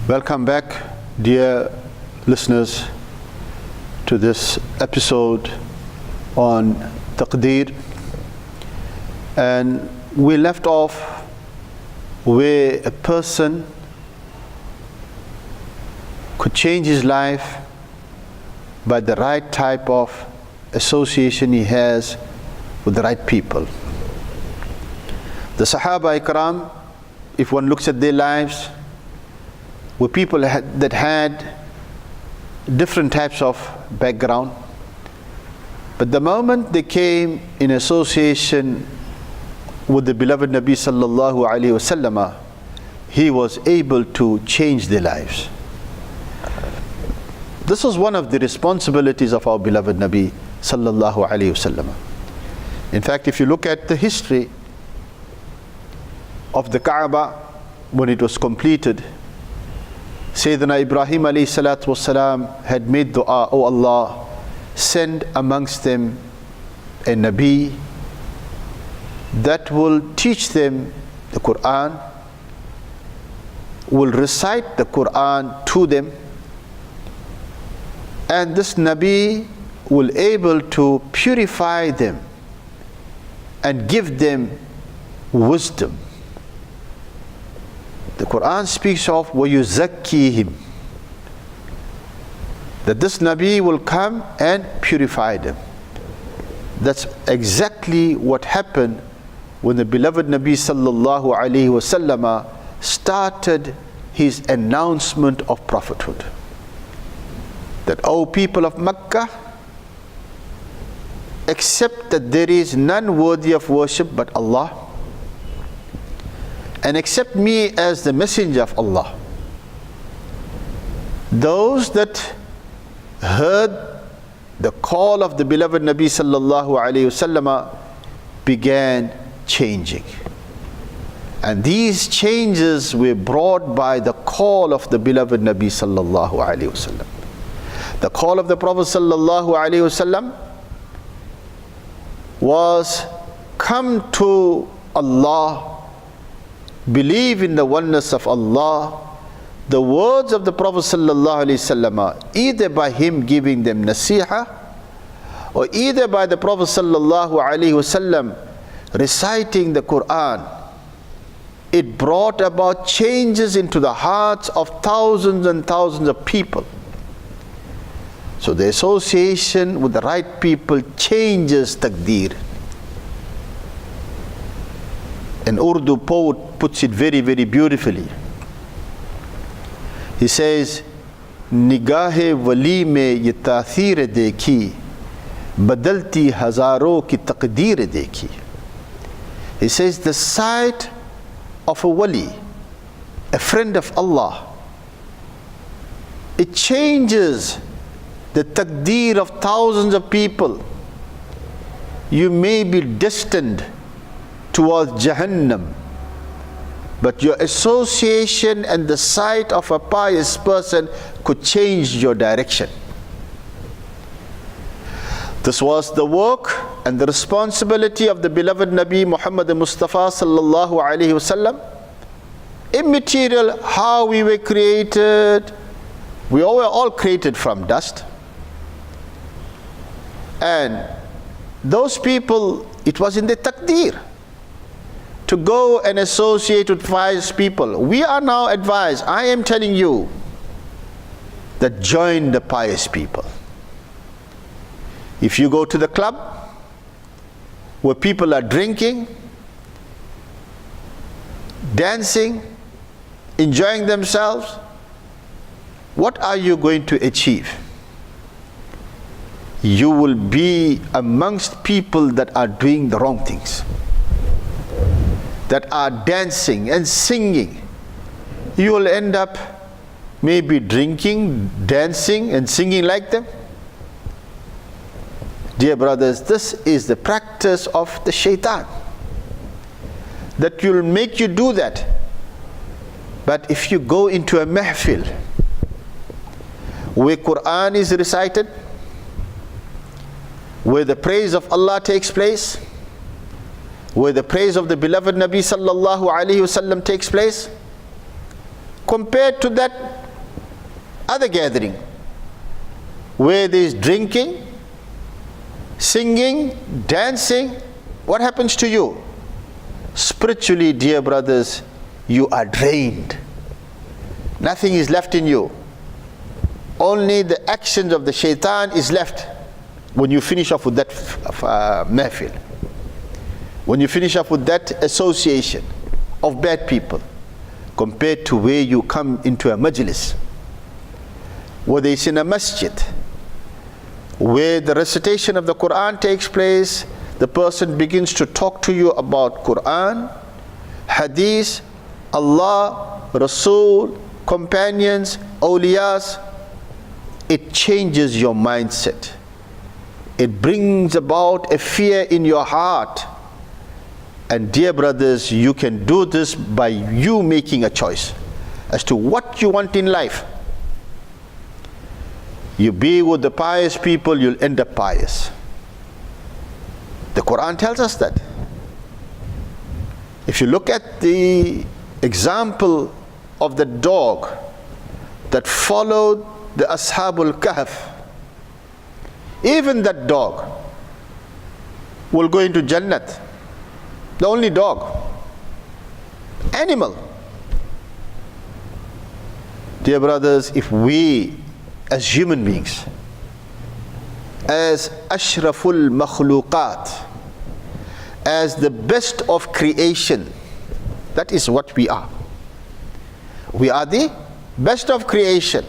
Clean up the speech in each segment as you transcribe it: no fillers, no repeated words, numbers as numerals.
Welcome back, dear listeners, to this episode on Taqdeer. And we left off where a person could change his life by the right type of association he has with the right people. The Sahaba Ikram, if one looks at their lives, were people that had different types of background, but the moment they came in association with the beloved Nabi sallallahu alaihi wasallam, he was able to change their lives. This was one of the responsibilities of our beloved Nabi sallallahu alaihi wasallam. In fact, if you look at the history of the Kaaba when it was completed, Sayyidina Ibrahim alayhi salatu wasalam had made dua, "O Allah, send amongst them a Nabi that will teach them the Quran, will recite the Quran to them, and this Nabi will able to purify them and give them wisdom." The Quran speaks of وَيُزَكِّيهِمْ, that this Nabi will come and purify them. That's exactly what happened when the beloved Nabi sallallahu alaihi wasallam started his announcement of prophethood. That, O people of Mecca, accept that there is none worthy of worship but Allah, and accept me as the messenger of Allah. Those that heard the call of the beloved Nabi sallallahu alaihi wasallam began changing, and these changes were brought by the call of the beloved Nabi sallallahu alaihi wasallam. The call of the Prophet sallallahu alaihi wasallam was, come to Allah, believe in the oneness of Allah. The words of the Prophet sallallahu alaihi wasallam, either by him giving them nasiha, or either by the Prophet sallallahu alaihi wasallam reciting the Quran, it brought about changes into the hearts of thousands and thousands of people. So the association with the right people changes taqdeer. An Urdu poet puts it very, very beautifully. He says, "Nigahe wali mein ye ta'thir dekhi, badalti hazaron ki taqdeer dekhi." He says, the sight of a wali, a friend of Allah, it changes the taqdeer of thousands of people. You may be destined towards Jahannam, but your association and the sight of a pious person could change your direction. This was the work and the responsibility of the beloved Nabi Muhammad Mustafa sallallahu alaihi wasallam. Immaterial how we were created, we were all created from dust. And those people, it was in the taqdeer to go and associate with pious people. We are now advised, I am telling you, that join the pious people. If you go to the club where people are drinking, dancing, enjoying themselves, what are you going to achieve? You will be amongst people that are doing the wrong things, that are dancing and singing. You will end up maybe drinking, dancing and singing like them. Dear brothers, this is the practice of the shaitan, that will make you do that. But if you go into a mahfil where Quran is recited, where the praise of Allah takes place, where the praise of the beloved Nabi sallallahu alaihi wasallam takes place, compared to that other gathering where there is drinking, singing, dancing. What happens to you? Spiritually, dear brothers, you are drained. Nothing is left in you. Only the actions of the shaitan is left when you finish off with that mahfil. When you finish off with that association of bad people, compared to where you come into a majlis, whether it's in a masjid, where the recitation of the Quran takes place, the person begins to talk to you about Quran, Hadith, Allah, Rasul, companions, awliyas. It changes your mindset. It brings about a fear in your heart. And dear brothers, you can do this by you making a choice as to what you want in life. You be with the pious people, you'll end up pious. The Quran tells us that. If you look at the example of the dog that followed the Ashabul Kahf, even that dog will go into Jannat. The only dog, animal. Dear brothers, if we as human beings, as ashraful makhluqat, as the best of creation, that is what we are. We are the best of creation.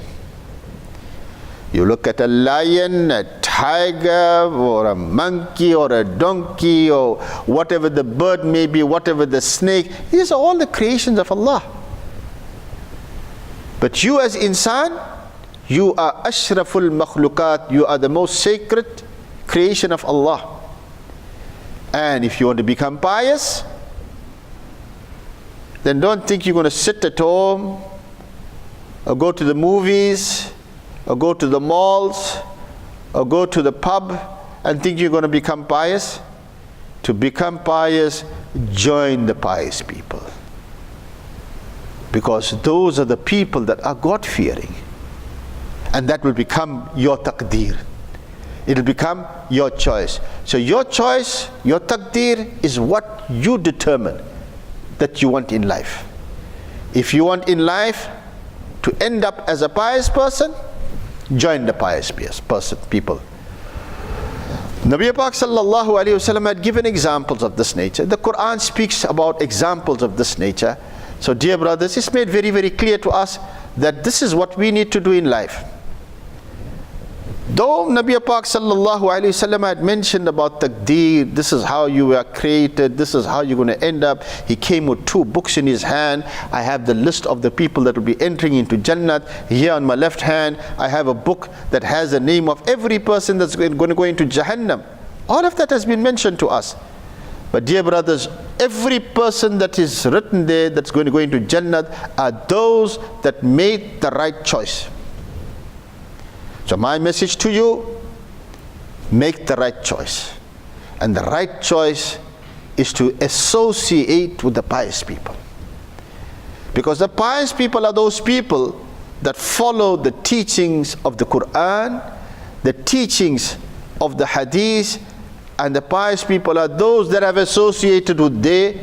You look at a lion, a tiger, or a monkey, or a donkey, or whatever the bird may be, whatever the snake, these are all the creations of Allah. But you as insan, you are ashraful makhluqat, you are the most sacred creation of Allah. And if you want to become pious, then don't think you're going to sit at home, or go to the movies, or go to the malls, or go to the pub and think you're going to become pious. To become pious, join the pious people. Because those are the people that are God-fearing. And that will become your taqdeer. It will become your choice. So your choice, your taqdeer is what you determine that you want in life. If you want in life to end up as a pious person, join the pious people. Nabi Pak sallallahu alayhi wasallam had given examples of this nature. The Quran speaks about examples of this nature. So dear brothers, it's made very, very clear to us that this is what we need to do in life. Though Nabi Pak sallallahu alayhi wasallam had mentioned about taqdeer, this is how you were created, this is how you're going to end up. He came with 2 books in his hand. I have the list of the people that will be entering into Jannat. Here on my left hand, I have a book that has the name of every person that's going to go into Jahannam. All of that has been mentioned to us. But dear brothers, every person that is written there that's going to go into Jannat are those that made the right choice. So my message to you, make the right choice. And the right choice is to associate with the pious people. Because the pious people are those people that follow the teachings of the Quran, the teachings of the Hadith, and the pious people are those that have associated with their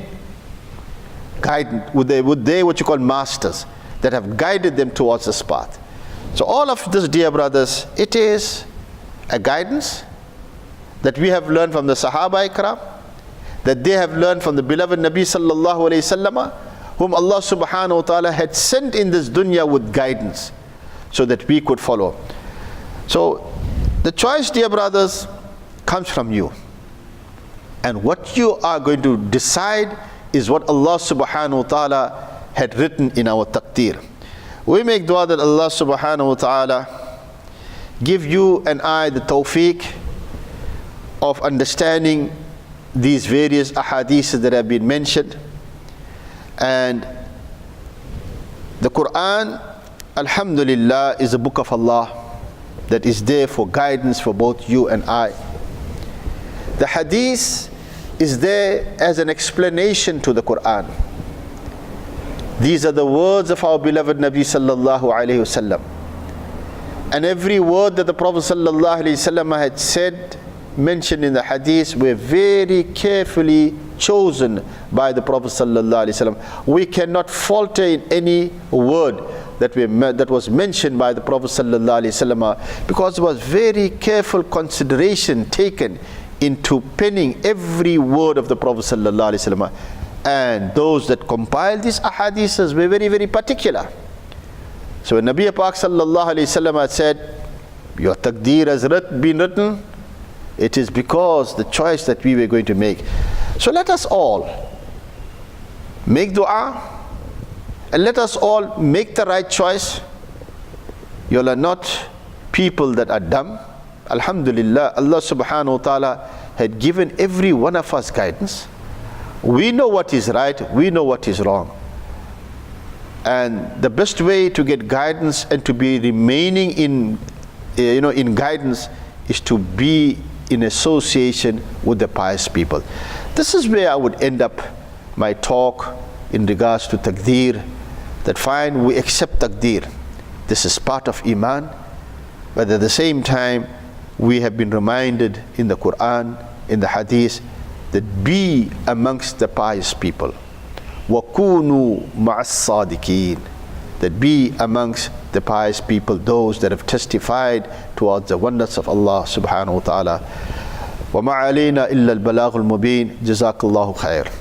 guidance, with their what you call masters, that have guided them towards this path. So all of this, dear brothers, it is a guidance that we have learned from the Sahaba Ikram, that they have learned from the beloved Nabi sallallahu alayhi wasallam, whom Allah subhanahu wa ta'ala had sent in this dunya with guidance, so that we could follow. So the choice, dear brothers, comes from you. And what you are going to decide is what Allah subhanahu wa ta'ala had written in our taqdeer. We make dua that Allah subhanahu wa ta'ala give you and I the tawfiq of understanding these various ahadiths that have been mentioned. And the Quran, alhamdulillah, is a book of Allah that is there for guidance for both you and I. The hadith is there as an explanation to the Quran. These are the words of our beloved Nabi sallallahu alayhi wasallam. And every word that the Prophet sallallahu alayhi wasallam had said, mentioned in the hadith, were very carefully chosen by the Prophet sallallahu alaihi wasallam. We cannot falter in any word that was mentioned by the Prophet sallallahu alaihi wasallam, because there was very careful consideration taken into penning every word of the Prophet sallallahu alaihi wasallam. And those that compiled these ahadiths were very, very particular. So when Nabi Pak sallallahu alaihi wasallam had said, your taqdeer has been written, it is because the choice that we were going to make. So let us all make dua, and let us all make the right choice. You all are not people that are dumb. Alhamdulillah, Allah subhanahu wa ta'ala had given every one of us guidance. We know what is right, we know what is wrong. And the best way to get guidance and to be remaining in guidance is to be in association with the pious people. This is where I would end up my talk in regards to taqdeer. That fine, we accept taqdeer. This is part of Iman, but at the same time, we have been reminded in the Quran, in the Hadith, that be amongst the pious people. وَكُونُوا مَعَ الصَّادِقِينَ. That be amongst the pious people, those that have testified towards the wonders of Allah subhanahu wa ta'ala. وَمَا عَلَيْنَا إِلَّا الْبَلَاغُ الْمُبِينَ. جَزَاكَ اللَّهُ خَيْرًا.